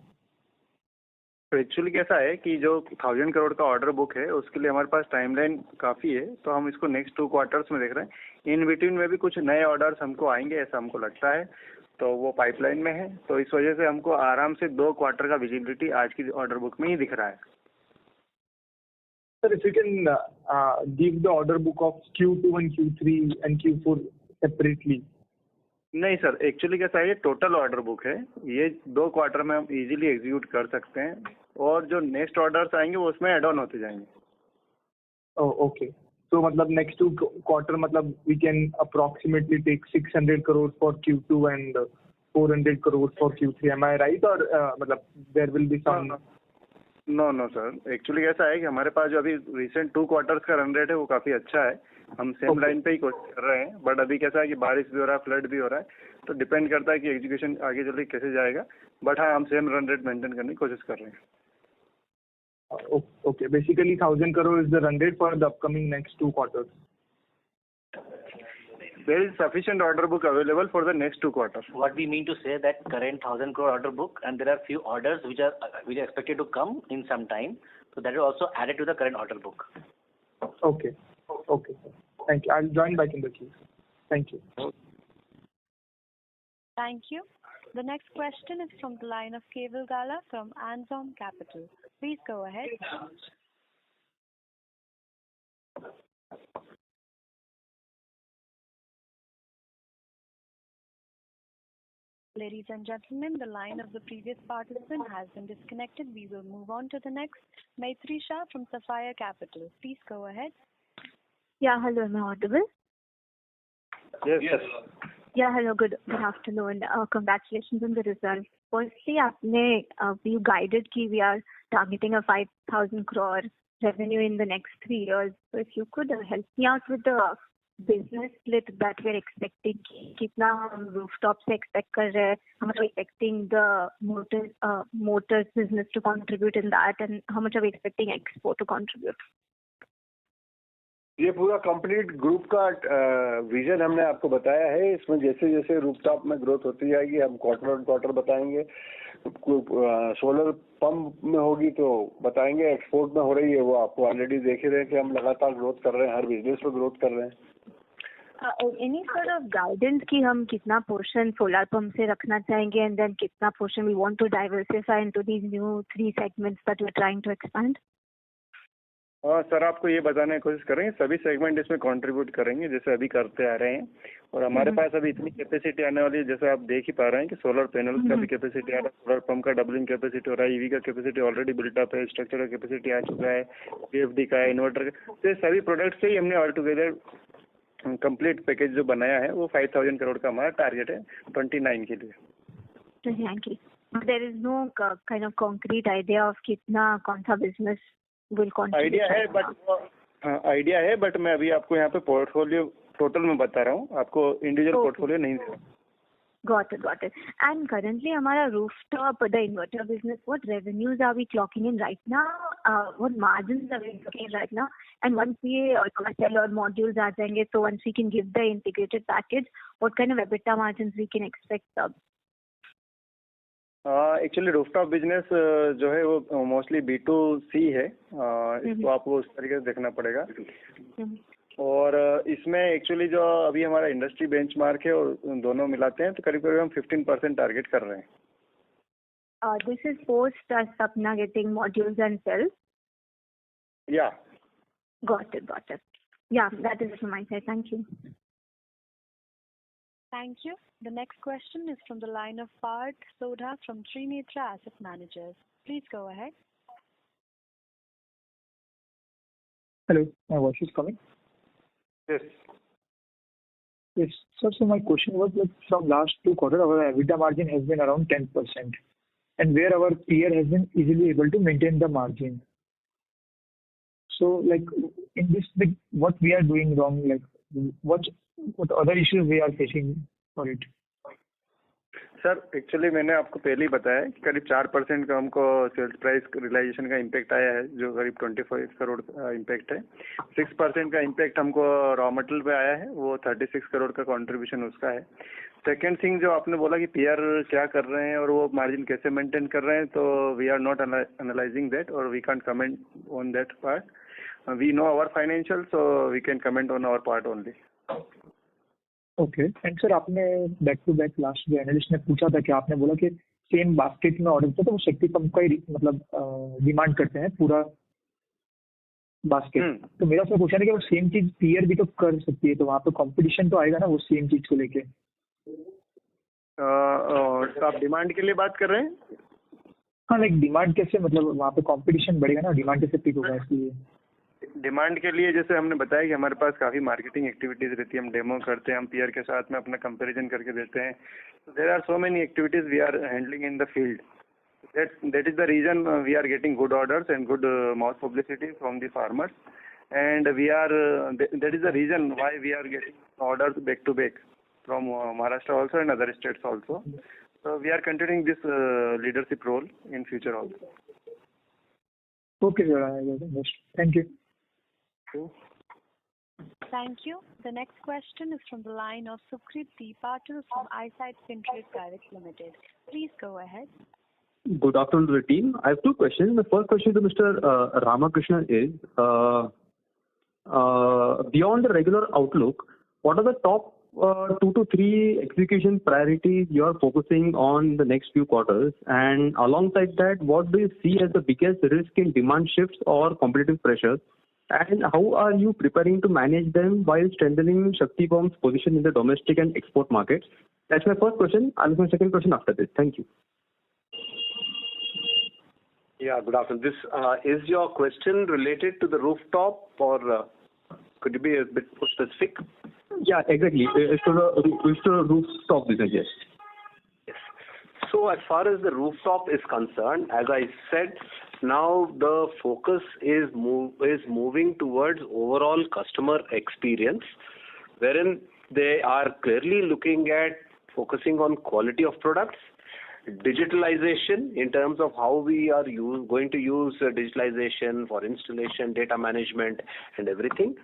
तो actually कैसा है कि जो 1,000 करोड़ का order book है उसके लिए हमारे पास टाइमलाइन काफ़ी है, तो हम इसको नेक्स्ट 2 क्वार्टर्स में देख रहे हैं। इन बिटवीन में भी कुछ नए ऑर्डर्स हमको आएंगे ऐसा हमको लगता है, तो वो पाइपलाइन में है। तो इस वजह से हमको आराम से 2 क्वार्टर का विजिबिलिटी आज की ऑर्डर बुक में ही दिख रहा है। Sir, if you can give the order book of Q2 and Q3 and Q4 separately. नहीं सर, एक्चुअली कैसा है, ये टोटल ऑर्डर बुक है, ये 2 क्वार्टर में हम इजीली एग्जीक्यूट कर सकते हैं और जो नेक्स्ट ऑर्डर्स आएंगे वो उसमें एड ऑन होते जाएंगे। Okay. So next 2 quarter we can approximately take 600 crores for Q2 and 400 crores for Q3. Am I right, or there will be some? No sir, actually ऐसा है कि हमारे पास जो अभी रिसेंट 2 क्वार्टर्स का रन रेट है वो काफ़ी अच्छा है। हम सेम लाइन पे ही कोशिश कर रहे हैं, बट अभी कैसा है कि बारिश भी हो रहा है, फ्लड भी हो रहा है, तो डिपेंड करता है कि एग्जीक्यूशन आगे चल के कैसे जाएगा। बट हाँ, हम सेम रन रेट मेंटेन करने की कोशिश कर रहे हैं। Okay. Basically 1,000 crore is the run rate for the upcoming next 2 quarters. There is sufficient order book available for the next 2 quarters. What we mean to say that current 1,000 crore order book, and there are few orders which are expected to come in some time, so that is also added to the current order book. Okay. Thank you. I'll join back in the queue. Thank you. Thank you. The next question is from the line of Keval Gala from Anzom Capital. Please go ahead. Ladies and gentlemen, the line of the previous participant has been disconnected. We will move on to the next. Maitri Shah from Sapphire Capital. Please go ahead. Yeah, hello, am I audible? Yes. Yeah, hello, good afternoon. Congratulations on the result. Firstly, you guided that we are targeting a 5,000 crore revenue in the next 3 years. So if you could help me out with the business split that we're expecting, kitna rooftop se expect kar rahe, how much are we expecting the motors business to contribute in that, and how much are we expecting export to contribute? ये पूरा complete group का vision हमने आपको बताया है। इसमें जैसे जैसे रूफटॉप में ग्रोथ होती जाएगी हम क्वार्टर बताएंगे, सोलर पंप में होगी तो बताएंगे, एक्सपोर्ट में हो रही है वो आपको ऑलरेडी देख ही रहे हैं कि हम लगातार ग्रोथ कर रहे हैं, हर बिजनेस में ग्रोथ कर रहे हैं। Any sort of guidance कि हम कितना पोर्शन सोलर पंप से रखना चाहेंगे, and then कितना portion we want to diversify into these new 3 segments that we're trying to expand? और सर आपको ये बताने की कोशिश करेंगे सभी सेगमेंट इसमें कंट्रीब्यूट करेंगे जैसे अभी करते आ रहे हैं और हमारे पास अभी इतनी कैपेसिटी आने वाली है जैसे आप देख ही पा रहे हैं कि सोलर पैनल्स का भी कैपेसिटी आ रहा है, सोलर पंप का डबलिंग कैपेसिटी हो रहा है, ईवी का कैपेसिटी ऑलरेडी बिल्टअप है, स्ट्रक्चर का कैपेसिटी आ चुका है, पीएफडी का है, इन्वर्टर का, तो ये सभी प्रोडक्ट से ही हमने ऑल टुगेदर कंप्लीट पैकेज जो बनाया है वो 5,000 करोड़ का हमारा टारगेट है 29 के लिए। 29 के लिए there is no kind of concrete idea of कितना कौन सा बिजनेस will contribute? आइडिया है बट मैं अभी आपको यहाँ पे पोर्टफोलियो टोटल में बता रहा हूँ, आपको इंडिविजुअल पोर्टफोलियो नहीं दे रहा। Got it. And currently हमारा rooftop, the inverter business, what revenues are we clocking in right now? What margins are we clocking in right now? And once we cell or modules आ जाएंगे, so once we can give the integrated package, what kind of EBITDA margins we can expect? Actually rooftop business जो है वो mostly B2C है, इसको आपको उस तरीके से देखना पड़ेगा। और इसमें एक्चुअली जो अभी हमारा इंडस्ट्री बेंचमार्क है और दोनों मिलाते हैं तो करीब करीब हम 15% टारगेट कर रहे हैं। दिस इज पोस्ट सपना गेटिंग मॉड्यूल्स एंड सेल्स। या गॉट इट। या that is from my side. Thank you. Thank you. The next question is from the line of Parth Sodha from Trinetra Asset Managers. Please go ahead. Hello, my voice is coming? Yes. Yes, sir. So my question was like from last 2 quarters, our EBITDA margin has been around 10%, and where our peer has been easily able to maintain the margin. So like in this, like, what we are doing wrong, like what other issues we are facing for it? Sir actually मैंने आपको पहले ही बताया कि करीब 4% का हमको sales price realisation का impact आया है जो करीब 25 करोड़ का इम्पैक्ट है। 6% का इम्पैक्ट हमको रॉ मटेरियल पे आया है, वो 36 करोड़ का कंट्रीब्यूशन उसका है। सेकेंड थिंग जो आपने बोला कि पीआर क्या कर रहे हैं और वो मार्जिन कैसे मेंटेन कर रहे हैं, तो we are not analysing that और we can comment on that part. We know our financial so we can comment on our part only. Okay. And sir आपने बैक टू बैक लास्ट जो analyst ने पूछा था कि आपने बोला कि सेम बास्केट में ऑर्डर था तो वो शक्ति पंप का ही मतलब डिमांड करते हैं पूरा बास्केट। तो मेरा सर क्वेश्चन है कि वो सेम चीज पीयर भी तो कर सकती है, तो वहाँ पे कंपटीशन तो आएगा ना वो सेम चीज को लेके। तो आप डिमांड के लिए बात कर रहे हैं? हाँ, लाइक डिमांड कैसे, मतलब वहाँ पे कंपटीशन बढ़ेगा ना, डिमांड कैसे पिक होगा इसलिए। डिमांड के लिए जैसे हमने बताया कि हमारे पास काफ़ी मार्केटिंग एक्टिविटीज़ रहती है, हम डेमो करते हैं, हम पीयर के साथ में अपना कंपैरिजन करके देते हैं। There are so many activities we are handling in the field. That is the reason we are getting good orders and good mouth publicity from the farmers and we are that is the reason why we are getting orders back to back from Maharashtra also and other states also. So we are continuing this leadership role in future also. Okay, sir. I understand. Thank you. Thank you. The next question is from the line of Sukriti Patil from Eyesight Fintrade Private Limited. Please go ahead. Good afternoon to the team. I have 2 questions. The first question to Mr. Ramakrishnan is, beyond the regular outlook, what are the top 2 to 3 execution priorities you are focusing on the next few quarters? And alongside that, what do you see as the biggest risk in demand shifts or competitive pressures? And how are you preparing to manage them while strengthening Shakti Pump's position in the domestic and export markets? That's my first question. I'll ask my second question after this. Thank you. Yeah, good afternoon. This is your question related to the rooftop, or could you be a bit more specific? Yeah, exactly. It's to the rooftop business, yes. Yes. So as far as the rooftop is concerned, as I said, now the focus is moving towards overall customer experience, wherein they are clearly looking at focusing on quality of products, digitalization in terms of how we are going to use digitalization for installation, data management and everything.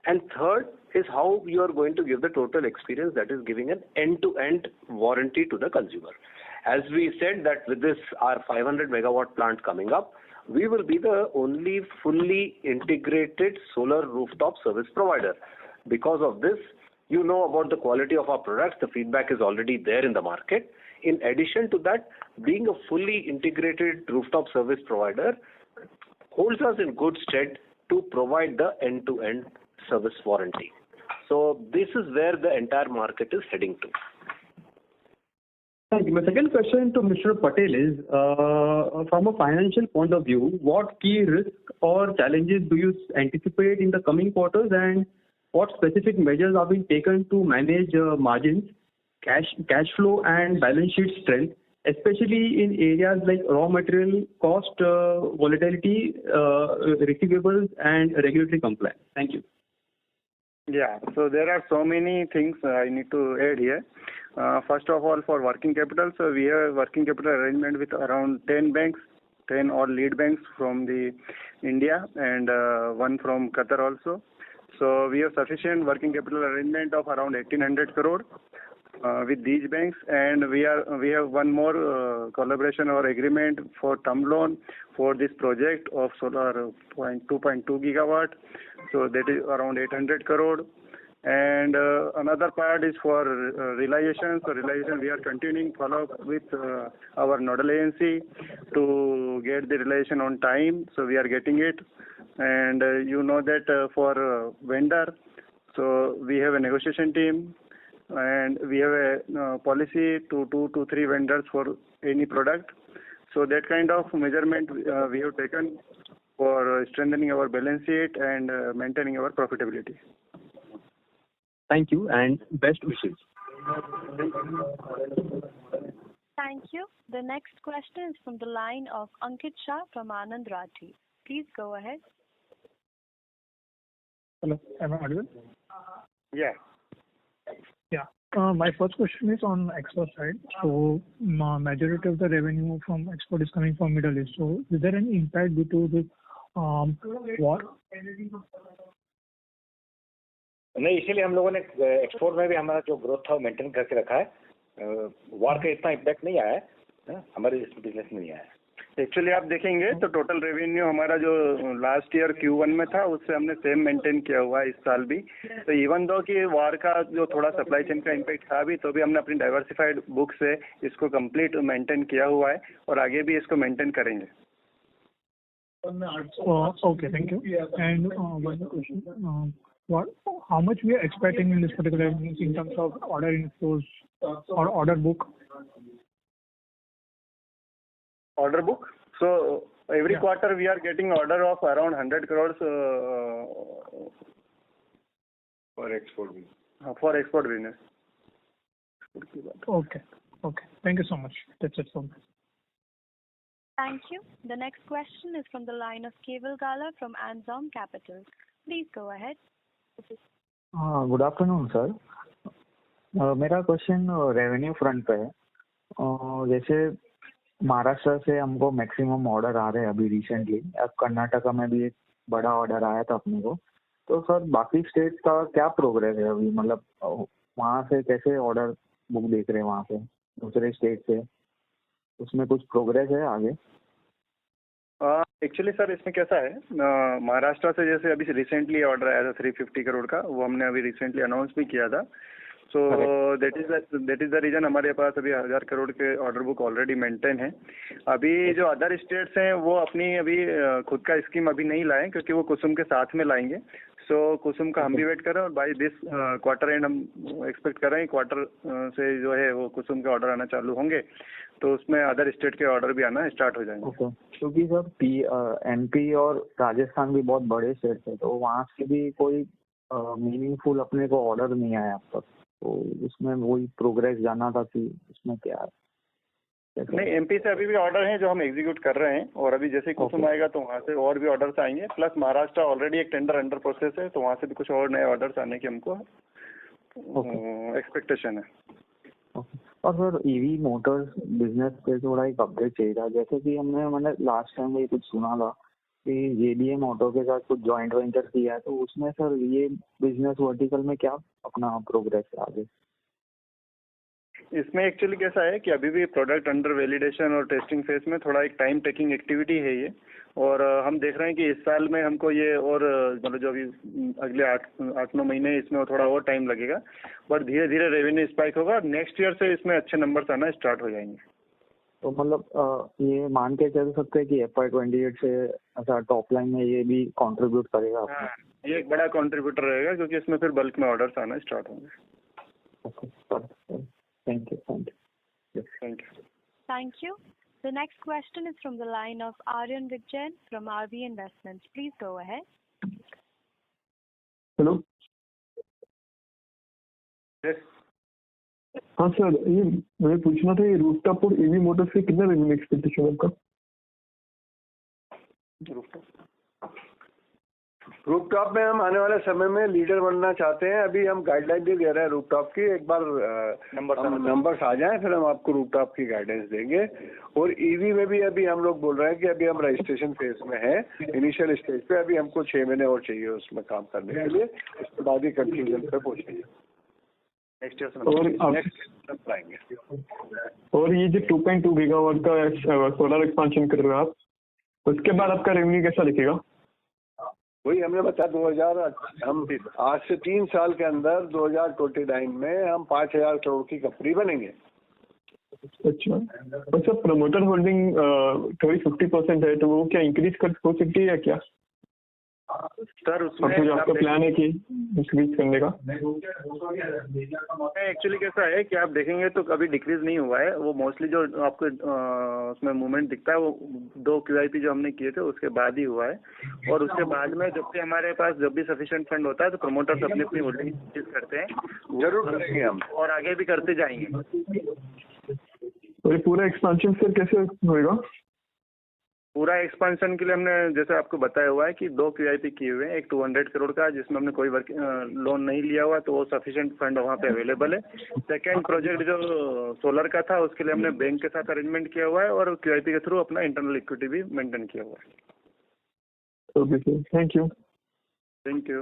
And third is how you are going to give the total experience, that is giving an end-to-end warranty to the consumer. As we said that with this our 500 megawatt plant coming up, we will be the only fully integrated solar rooftop service provider. Because of this, you know about the quality of our products, the feedback is already there in the market. In addition to that, being a fully integrated rooftop service provider holds us in good stead to provide the end-to-end service warranty. So this is where the entire market is heading to. Thank you. My second question to Mr. Patel is, from a financial point of view, what key risks or challenges do you anticipate in the coming quarters, and what specific measures are being taken to manage margins, cash flow, and balance sheet strength, especially in areas like raw material cost, volatility, receivables, and regulatory compliance? Thank you. Yeah, so there are so many things I need to add here. First of all, for working capital, so we have a working capital arrangement with around 10 banks, 10 or lead banks from the India and one from Qatar also. So we have sufficient working capital arrangement of around 1800 crore with these banks, and we have one more collaboration or agreement for term loan for this project of solar 2.2 gigawatt. So that is around 800 crore. And another part is for realization. So realization, we are continuing follow up with our nodal agency to get the realization on time. So we are getting it. And you know that for vendor, so we have a negotiation team, and we have a policy to 2 to 3 vendors for any product. So that kind of measurement we have taken for strengthening our balance sheet and maintaining our profitability. Thank you and best wishes. Thank you. The next question is from the line of Ankit Shah from Anand Rathi. Please go ahead. Hello, am I audible? Yeah. Yeah. My first question is on export side. So majority of the revenue from export is coming from Middle East. So is there any impact due to the war? नहीं, इसीलिए हम लोगों ने export में भी हमारा जो growth था वो मेंटेन करके रखा है। वॉर का इतना इम्पैक्ट नहीं आया है, हमारे बिजनेस में नहीं आया है। एक्चुअली आप देखेंगे तो टोटल रेवेन्यू हमारा जो लास्ट ईयर Q1 में था उससे हमने सेम मेंटेन किया हुआ है इस साल भी। तो इवन दो कि वॉर का जो थोड़ा सप्लाई चेन का इम्पैक्ट था भी, तो भी हमने अपनी डाइवर्सिफाइड बुक से इसको कंप्लीट मेंटेन किया हुआ है और आगे भी इसको मेंटेन करेंगे। Okay, thank you. And one more question. How much we are expecting in this particular in terms of order inflows or order book? Order book. So every quarter we are getting order of around 100 crores for export business. For export business. Okay. Okay. Thank you so much. That's it from me. Thank you. The next question is from the line of Keval Gala from Anzom Capital. Please go ahead. Good afternoon sir. मेरा question revenue front पे है। जैसे महाराष्ट्र से हमको maximum order आ रहे हैं अभी recently, अब कर्नाटका में भी एक बड़ा ऑर्डर आया था अपने को। तो सर बाकी स्टेट का क्या प्रोग्रेस है अभी, मतलब वहाँ से कैसे ऑर्डर बुक देख रहे हैं वहाँ से दूसरे स्टेट से, उसमें कुछ प्रोग्रेस है आगे? एक्चुअली सर इसमें कैसा है, महाराष्ट्र से जैसे अभी रिसेंटली ऑर्डर आया था 350 करोड़ का, वो हमने अभी रिसेंटली अनाउंस भी किया था। So that is the reason हमारे पास अभी 1000 करोड़ के ऑर्डर बुक ऑलरेडी मेंटेन है। अभी जो अदर स्टेट्स हैं वो अपनी अभी खुद का स्कीम अभी नहीं लाए क्योंकि वो कुसुम के साथ में लाएंगे। सो कुसुम का हम भी वेट कर रहे हैं और बाई दिस क्वार्टर एंड हम एक्सपेक्ट कर रहे हैं क्वार्टर से जो है वो कुसुम के ऑर्डर आना चालू होंगे, तो उसमें अदर स्टेट के ऑर्डर भी आना स्टार्ट हो जाएंगे। ओके, क्योंकि सर MP और राजस्थान भी बहुत बड़े स्टेट है, तो वहाँ से भी कोई मीनिंगफुल अपने को ऑर्डर नहीं आया अब तक, तो उसमें वही प्रोग्रेस जाना था कि उसमें क्या है। नहीं, MP से अभी भी ऑर्डर हैं जो हम एग्जीक्यूट कर रहे हैं, और अभी जैसे कुसुम आएगा तो वहाँ से और भी ऑर्डर्स आएंगे। प्लस महाराष्ट्र ऑलरेडी एक टेंडर अंडर प्रोसेस है, तो वहाँ से भी कुछ और नए ऑर्डर्स आने की हमको एक्सपेक्टेशन है। और सर EV मोटर्स बिजनेस पे थोड़ा एक अपडेट चाहिए था। जैसे कि मैंने लास्ट टाइम ये कुछ सुना था कि JBM ऑटो के साथ कुछ जॉइंट वेंचर किया है, तो उसमें सर ये बिजनेस वर्टिकल में क्या अपना प्रोग्रेस है आगे? इसमें एक्चुअली कैसा है कि अभी भी प्रोडक्ट अंडर वैलिडेशन और टेस्टिंग फेज में थोड़ा एक टाइम टेकिंग एक्टिविटी है ये, और हम देख रहे हैं कि इस साल में हमको ये और मतलब जो अभी अगले 8-9 महीने इसमें थोड़ा और टाइम लगेगा, बट धीरे धीरे रेवेन्यू स्पाइक होगा और नेक्स्ट ईयर से इसमें अच्छे नंबर्स आना स्टार्ट हो जाएंगे। तो मतलब ये मान के चल सकते हैं कि FY28 से ऐसा टॉप लाइन में ये भी कंट्रीब्यूट करेगा आपको? हाँ, ये एक बड़ा कंट्रीब्यूटर रहेगा क्योंकि इसमें फिर बल्क में ऑर्डर्स आना स्टार्ट होंगे। Okay, thank you, thank you. Thank you. Thank you. The next question is from the line of Aryan Vijay from RV Investments. Please go ahead. Hello. Yes. हाँ sir, ये मुझे पूछना था, ये rooftop और EV Motors के कितना revenue expectation है आपका? रूफटॉप में हम आने वाले समय में लीडर बनना चाहते हैं। अभी हम गाइडलाइन भी दे रहे हैं रूफटॉप की। एक बार नंबर्स आ जाएं फिर हम आपको रूफटॉप की गाइडेंस देंगे। और ईवी में भी अभी हम लोग बोल रहे हैं कि अभी हम रजिस्ट्रेशन फेज में हैं, इनिशियल स्टेज पे। अभी हमको 6 महीने और चाहिए उसमें काम करने के लिए, उसके बाद ही कंक्लूजन पे पहुंचेंगे। और ये जो 2.2 गीगावाट का सोलर एक्सपांशन कर रहे हो आप, उसके बाद आपका रेवेन्यू कैसा दिखेगा? वही हमने बताया, हम आज से 3 साल के अंदर 2029 में हम 5,000 करोड़ की कंपनी बनेंगे। अच्छा, अच्छा, प्रमोटर होल्डिंग थोड़ी 50% है, तो वो क्या इंक्रीज कर हो सकती है या क्या सर? उसमें आपका प्लान है कि इंक्रीज करने का? एक्चुअली कैसा है कि आप देखेंगे तो कभी डिक्रीज नहीं हुआ है। वो मोस्टली जो आपको उसमें मूवमेंट दिखता है वो 2 QIP जो हमने किए थे उसके बाद ही हुआ है। और उसके बाद में जब भी हमारे पास जब भी सफिशिएंट फंड होता है तो प्रमोटर्स अपनी अपनी होल्डिंग इंक्रीज करते हैं। जरूर करेंगे हम, और आगे भी करते जाएंगे। और ये पूरा एक्सपेंशन फिर कैसे होएगा? पूरा एक्सपेंशन के लिए हमने जैसे आपको बताया हुआ है कि 2 QIP किए हुए हैं। एक 200 करोड़ का जिसमें हमने कोई लोन नहीं लिया हुआ, तो वो सफिशिएंट फंड वहाँ पे अवेलेबल है। सेकंड प्रोजेक्ट जो सोलर का था उसके लिए हमने बैंक के साथ अरेंजमेंट किया हुआ है और QIP के थ्रू अपना इंटरनल इक्विटी भी मेंटेन किया हुआ है। Okay sir, thank you. Thank you.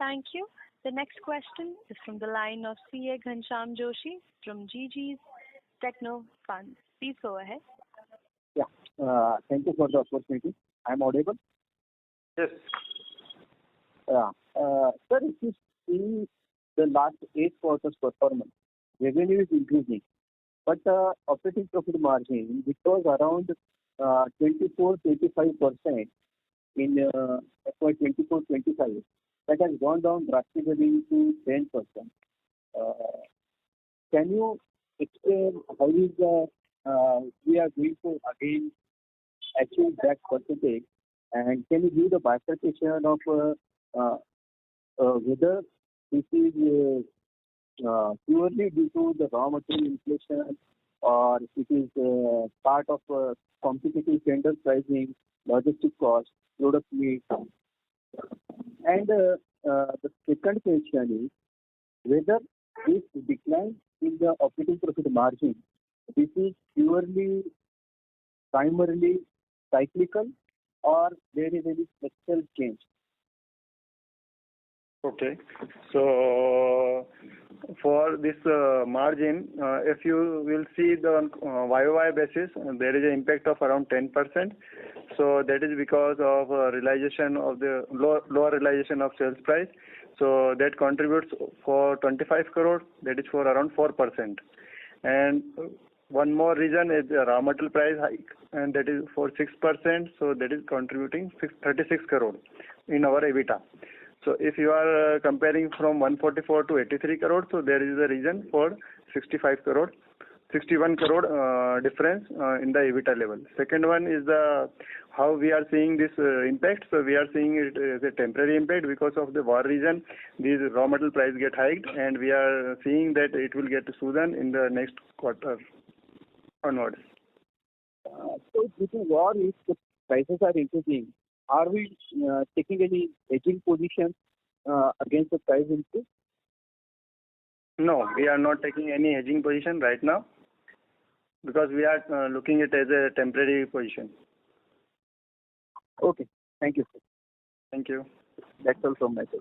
Thank you. The next question is from the line of CA Ghanshyam Joshi from GG's Techno Fund. Please go ahead. Thank you for the opportunity. I'm audible? Yes. Sir, if you see the last 8 quarters performance, revenue is increasing, but operating profit margin, which was around 24-25% in FY 24-25, that has gone down drastically to 10%. Can you explain how is we are going to again achieve that percentage, and can you give the bifurcation of whether this is purely due to the raw material inflation or it is part of competitive tender pricing, logistic cost, product mix? And the second question is whether this decline in the operating profit margin, this is primarily cyclical or there is any structural change? Okay, so for this margin, if you will see the YOY basis, there is an impact of around 10%. So that is because of realization of the lower realization of sales price. So that contributes for 25 crore, that is for around 4%. And one more reason is the raw material price hike, and that is for 6%. So that is contributing 36 crore in our EBITDA. So if you are comparing from 144 to 83 crore, so there is a reason for 61 crore difference in the EBITDA level. Second one is how we are seeing this impact. So we are seeing it as a temporary impact because of the war reason. These raw material price get hiked, and we are seeing that it will get smoothened in the next quarter onwards. So due to war, if the prices are increasing, are we taking any hedging position against the price increase? No, we are not taking any hedging position right now because we are looking at it as a temporary position. Okay, thank you, sir. Thank you. That's all from my side.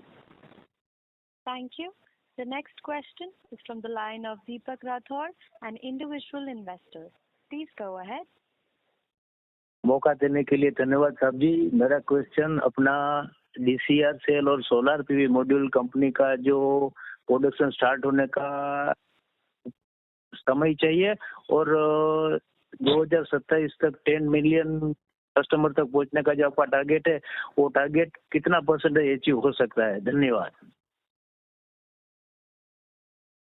Thank you. The next question is from the line of Deepak Rathore, an individual investor. Please go ahead. मौका देने के लिए धन्यवाद साहब जी। मेरा question अपना DCR cell और solar PV module company का जो प्रोडक्शन स्टार्ट होने का समय चाहिए और 2027 तक 10 मिलियन कस्टमर तक पहुंचने का जो आपका टारगेट है, वो टारगेट कितना परसेंटेज अचीव हो सकता है? धन्यवाद।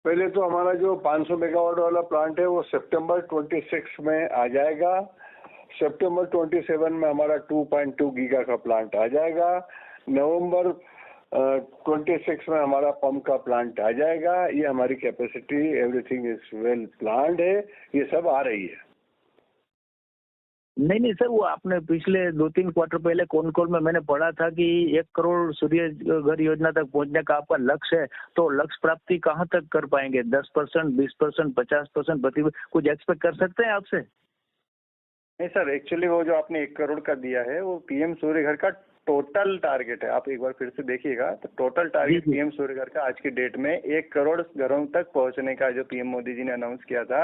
पहले तो हमारा जो 500 मेगावाट वाला प्लांट है वो सितंबर 26 में आ जाएगा। सितंबर 27 में हमारा 2.2 गीगा का प्लांट आ जाएगा। नवंबर 26 में हमारा पंप का प्लांट आ जाएगा। ये हमारी capacity, everything is well planned है, ये सब आ रही है। नहीं सर, वो आपने पिछले 2-3 क्वार्टर पहले कॉन कॉल में मैंने पढ़ा था कि 1 करोड़ सूर्य घर योजना तक पहुंचने का आपका लक्ष्य है, तो लक्ष्य प्राप्ति कहां तक कर पाएंगे? 10%, 20%, 50%, कुछ एक्सपेक्ट कर सकते हैं आपसे? नहीं सर, एक्चुअली वो जो आपने 1 करोड़ का दिया है वो पीएम सूर्य घर का टोटल टारगेट है। आप एक बार फिर से देखिएगा तो टोटल टारगेट पीएम सूर्य घर का आज की डेट में 1 करोड़ घरों तक पहुंचने का जो पीएम मोदी जी ने अनाउंस किया था,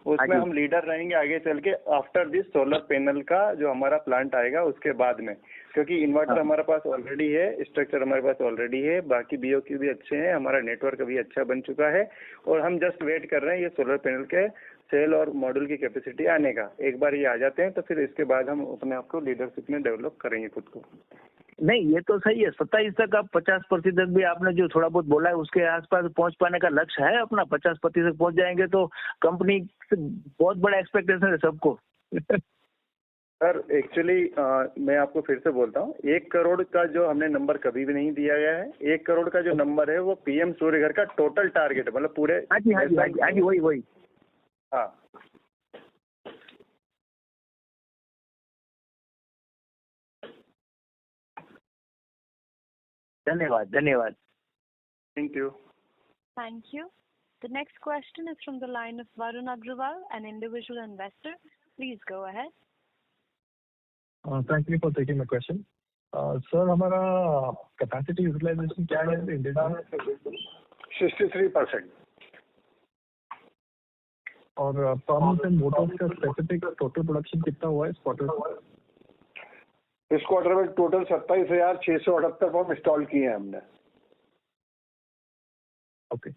उसमें हम लीडर रहेंगे आगे चल के आफ्टर दिस सोलर पैनल का जो हमारा प्लांट आएगा उसके बाद में, क्योंकि इन्वर्टर हमारे पास ऑलरेडी है, स्ट्रक्चर हमारे पास ऑलरेडी है, बाकी बीओक्यू भी अच्छे हैं, हमारा नेटवर्क भी अच्छा बन चुका है और हम जस्ट वेट कर रहे हैं ये सोलर पैनल के सेल और मॉड्यूल की कैपेसिटी आने का। एक बार ये आ जाते हैं तो फिर इसके बाद हम अपने आप को लीडरशिप में डेवलप करेंगे खुद को। नहीं, ये तो सही है। 27 तक आप 50% भी आपने जो थोड़ा बहुत बोला है उसके आसपास पहुंच पाने का लक्ष्य है अपना। 50% पहुंच जाएंगे तो कंपनी से बहुत बड़ा एक्सपेक्टेशन है सबको। सर एक्चुअली मैं आपको फिर से बोलता हूँ, 1 करोड़ का जो हमने नंबर कभी भी नहीं दिया गया है। 1 करोड़ का जो नंबर है वो पीएम सूर्य घर का टोटल टारगेट है, मतलब पूरे। हाँ जी, वही। हाँ, धन्यवाद। Thank you. Thank you. The next question is from the line of Varun Agrawal, an individual investor. Please go ahead. Thank you for taking my question. Sir, हमारा capacity utilization क्या है इंडिया में? 63%। और पंप्स एंड मोटर्स का specific total production कितना हुआ है इस क्वार्टर में? इस क्वार्टर में टोटल 27,678 पंप इंस्टॉल किए हैं हमने। ओके,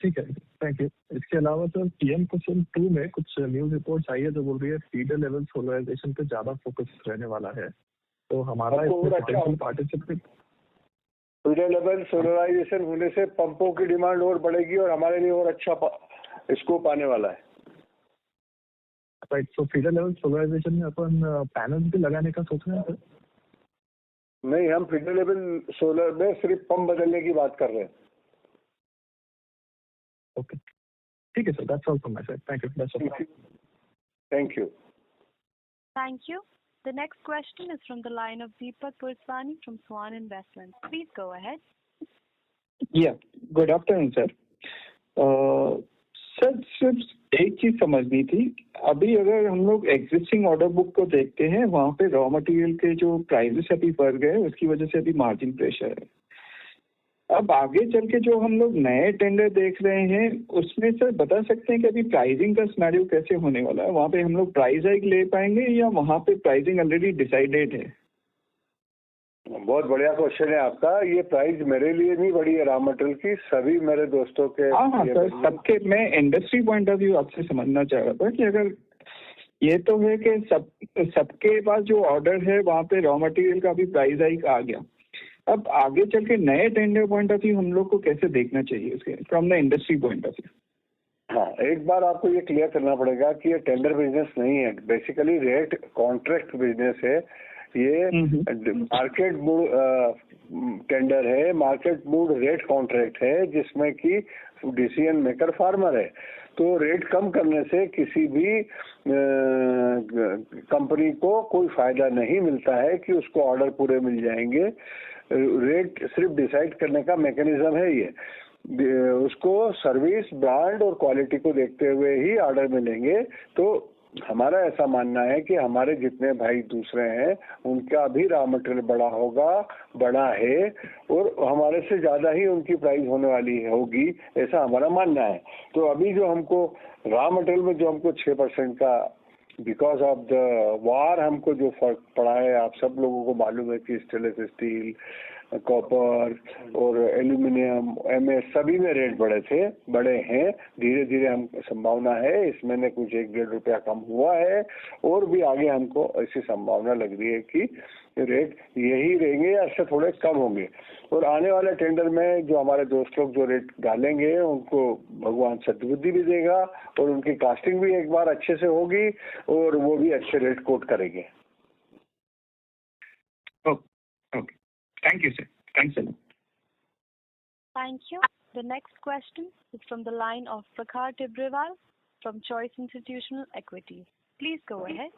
ठीक है, थैंक यू। इसके अलावा सर पीएम कुसुम 2 में कुछ न्यूज़ रिपोर्ट्स आई है जो बोल रही है फीडर लेवल सोलराइजेशन पे ज़्यादा फोकस रहने वाला है, तो हमारा इसमें potential participate. Feeder level solarisation होने से पंपों की डिमांड और बढ़ेगी और हमारे लिए और अच्छा स्कोप आने वाला है। राइट, सो फीडर लेवल सोलराइजेशन में अपन पैनल्स भी लगाने का सोच रहे हैं सर? नहीं, हम फीडर लेवल सोलर में सिर्फ पंप बदलने की बात कर रहे हैं। ओके, ठीक है sir, that's all from my side. Thank you. Thank you. Thank you. The next question is from the line of Deepak Purswani from Swan Investments. Please go ahead. Yeah, good afternoon sir. Sir सिर्फ एक चीज समझनी थी, अभी अगर हम लोग existing order book को देखते हैं वहाँ पे रॉ मटेरियल के जो प्राइसेस अभी बढ़ गए उसकी वजह से अभी मार्जिन प्रेशर है। अब आगे चल के जो हम लोग नए टेंडर देख रहे हैं उसमें सर बता सकते हैं कि अभी प्राइसिंग का सिनेरियो कैसे होने वाला है? वहाँ पे हम लोग प्राइस हाइक ले पाएंगे या वहाँ पे प्राइसिंग ऑलरेडी डिसाइडेड है? बहुत बढ़िया क्वेश्चन है आपका। ये प्राइस मेरे लिए नहीं बढ़ी है रॉ मटेरियल की, सभी मेरे दोस्तों के। हाँ सर, सबके, मैं इंडस्ट्री पॉइंट ऑफ व्यू आपसे समझना चाह रहा था कि अगर ये तो है कि सबके पास जो ऑर्डर है वहाँ पे रॉ मटेरियल का भी प्राइस हाइक आ गया, अब आगे चल के नए टेंडर पॉइंट ऑफ व्यू हम लोग को कैसे देखना चाहिए उसके from the industry point of view? हाँ, एक बार आपको ये क्लियर करना पड़ेगा कि ये टेंडर बिजनेस नहीं है, बेसिकली रेट कॉन्ट्रैक्ट बिजनेस है। ये मार्केट मूड टेंडर है, मार्केट मूड रेट कॉन्ट्रैक्ट है जिसमें कि डिसीजन मेकर फार्मर है। तो रेट कम करने से किसी भी कंपनी को कोई फायदा नहीं मिलता है कि उसको ऑर्डर पूरे मिल जाएंगे। रेट सिर्फ डिसाइड करने का मैकेनिज्म है ये, उसको सर्विस, ब्रांड और क्वालिटी को देखते हुए ही ऑर्डर मिलेंगे। तो हमारा ऐसा मानना है कि हमारे जितने भाई दूसरे हैं उनका भी रॉ मटेरियल बड़ा है और हमारे से ज़्यादा ही उनकी प्राइस होने वाली होगी, ऐसा हमारा मानना है। तो अभी जो हमको रॉ मटेरियल में जो हमको 6% का बिकॉज ऑफ द वार हमको जो फर्क पड़ा है, आप सब लोगों को मालूम है कि स्टेनलेस स्टील, कॉपर और एल्यूमिनियम, MS सभी में रेट बढ़े हैं। धीरे धीरे हम संभावना है इस महीने कुछ 1-1.5 रुपया कम हुआ है और भी आगे हमको ऐसी संभावना लग रही है कि रेट यही रहेंगे या इससे थोड़े कम होंगे। और आने वाले टेंडर में जो हमारे दोस्त लोग जो रेट डालेंगे उनको भगवान सद्बुद्धि भी देगा और उनकी कास्टिंग भी एक बार अच्छे से होगी और वो भी अच्छे रेट कोट करेंगे। Okay. Thank you, sir. Thanks a lot. Thank you. The next question is from the line of Prakhar Tibrewal from Choice Institutional Equities. Please go ahead.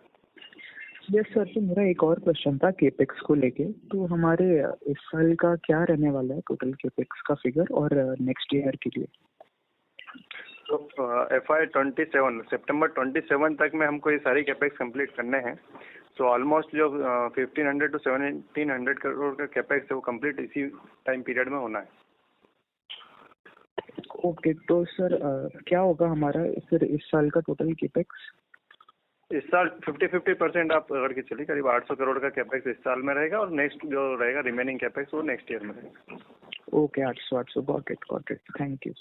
Yes sir, तो मेरा एक और क्वेश्चन था capex को लेके। तो हमारे इस साल का क्या रहने वाला है टोटल केपेक्स का फिगर और नेक्स्ट ईयर के लिए? तो FY 27 सितंबर 27 तक में हमको ये सारी कैपेक्स कंप्लीट करने हैं। तो ऑलमोस्ट जो 1500 to 1700 करोड़ का कैपेक्स है वो कंप्लीट इसी टाइम पीरियड में होना है। ओके, तो सर क्या होगा हमारा फिर इस साल का टोटल केपेक्स? इस साल 50-50% आप अगर के चलिए करीब 800 करोड़ का कैपेक्स इस साल में रहेगा और नेक्स्ट जो रहेगा रिमेनिंग कैपेक्स वो नेक्स्ट ईयर में रहेगा। Okay, 800 got it, thank you.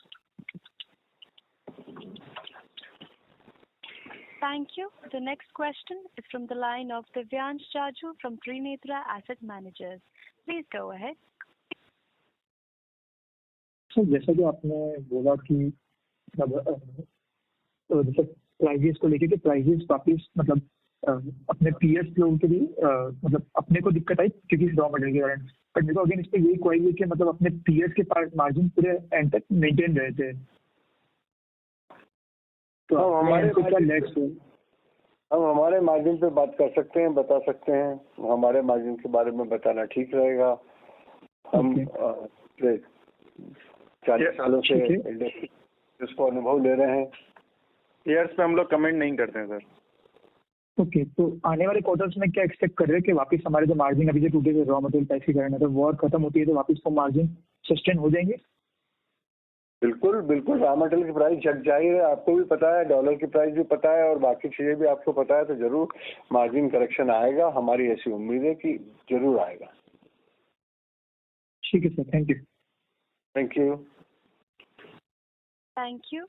Thank you. The next question is from the line of Divyansh Jaju from Trinetra Asset Managers. Please go ahead. Sir जैसा कि आपने बोला कि जैसे प्राइजेस को लेके कि प्राइजेस वापिस मतलब अपने पीएस लोगों के लिए मतलब अपने को दिक्कत आई क्योंकि रॉ मटेरियल के कारण, बट मेरे को अगेन इस पे यही क्वारी है कि मतलब अपने पीएस के पास मार्जिन पूरे एंड तक मेंटेन रहे थे। तो हम हमारे मार्जिन पे बात कर सकते हैं, बता सकते हैं। हमारे मार्जिन के बारे में बताना ठीक रहेगा। हम 40 सालों से इसको अनुभव ले रहे हैं। ईयर्स पे हम लोग कमेंट नहीं करते हैं सर। ओके, तो आने वाले क्वार्टर्स में क्या एक्सपेक्ट कर रहे हैं कि वापस हमारे जो मार्जिन अभी जो टूटे थे रॉ मटेरियल प्राइस के कारण, तो वॉर खत्म होती है तो वापस वो मार्जिन सस्टेन हो जाएंगे? बिल्कुल रॉ मटेरियल की प्राइस जग जाएगी, आपको भी पता है, डॉलर की प्राइस भी पता है और बाकी चीजें भी आपको पता है, तो जरूर मार्जिन करेक्शन आएगा। हमारी ऐसी उम्मीद है कि जरूर आएगा। ठीक है sir, thank you. Thank you.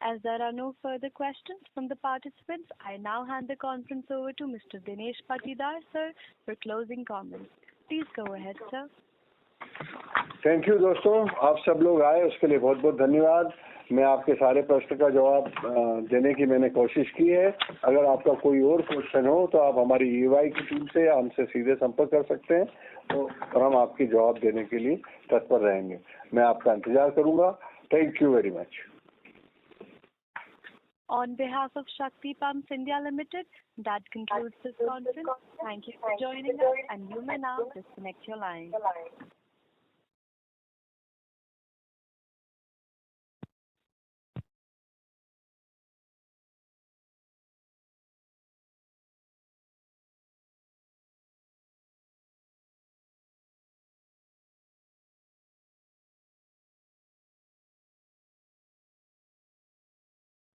As there are no further questions from the participants, I now hand the conference over to Mr. Dinesh Patidar, sir, for closing comments. Please go ahead, sir. Thank you दोस्तों, आप सब लोग आए उसके लिए बहुत बहुत धन्यवाद। मैं आपके सारे प्रश्न का जवाब देने की मैंने कोशिश की है। अगर आपका कोई और क्वेश्चन हो तो आप हमारी EY की टीम से या हमसे सीधे संपर्क कर सकते हैं, तो हम आपकी जवाब देने के लिए तत्पर रहेंगे। मैं आपका इंतजार करूंगा। Thank you very much. On behalf of Shakti Pumps India Limited, that concludes this conference. Thank you for joining us, and you may now disconnect your line.